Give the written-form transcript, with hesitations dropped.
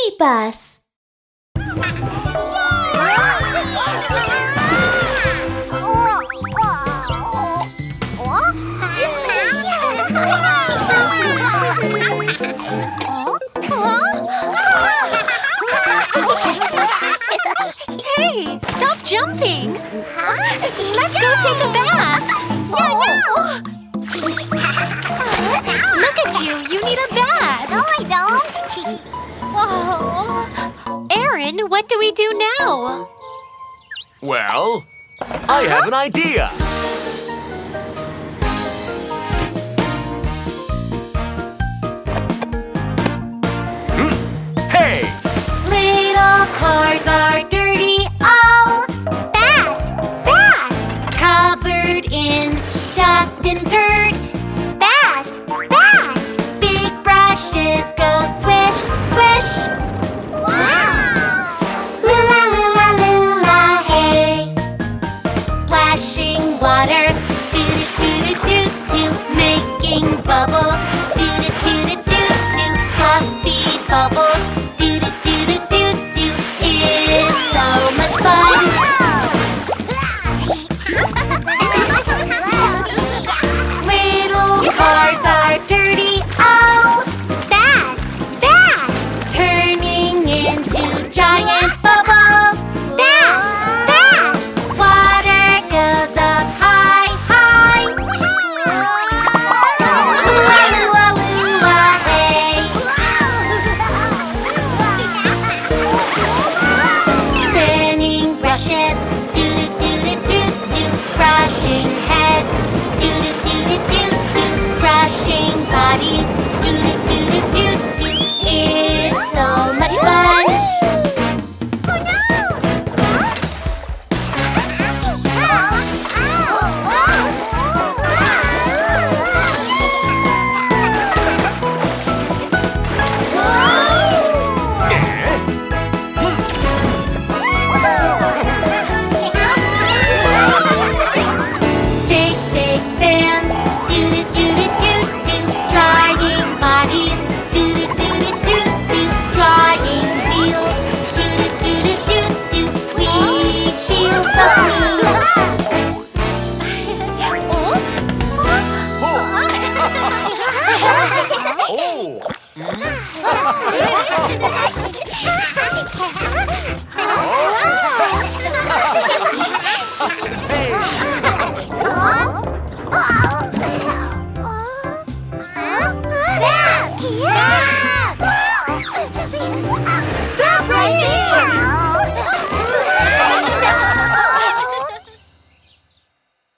BabyBus. Hey, stop jumping! Let's go take a bath! No! Look at you! You need a bath! No, I don't! Oh. Aaron, what do we do now? Well, I have an idea. Hey! Little cars are dirty, oh! Bath! Covered in dust and dirt. Bath! Big brushes go swish, swish. Wow! Lula-lula-lula, hey. Splashing water, do-do-do-do-do-do. Making bubbles, do-do-do-do-do-do. Fluffy bubbles, do-do-do-do-do-do. It is so much fun. Little cars are dirty, oh! Bath! Turning into giant bubbles. Bath! Water goes up high, high. Lula-lula-lula, hey. Spinning brushes, do-do-do-do-do-do. Brushing heads, do-do-do-do-do-do. Brushing bodies, do-do-do-do-do-do. It's so much fun. Big fans, do-do-do-do-do-do. Drying bodies, do-do-do-do-do-do. Drying wheels, do-do-do-do-do-do. We feel so Oh!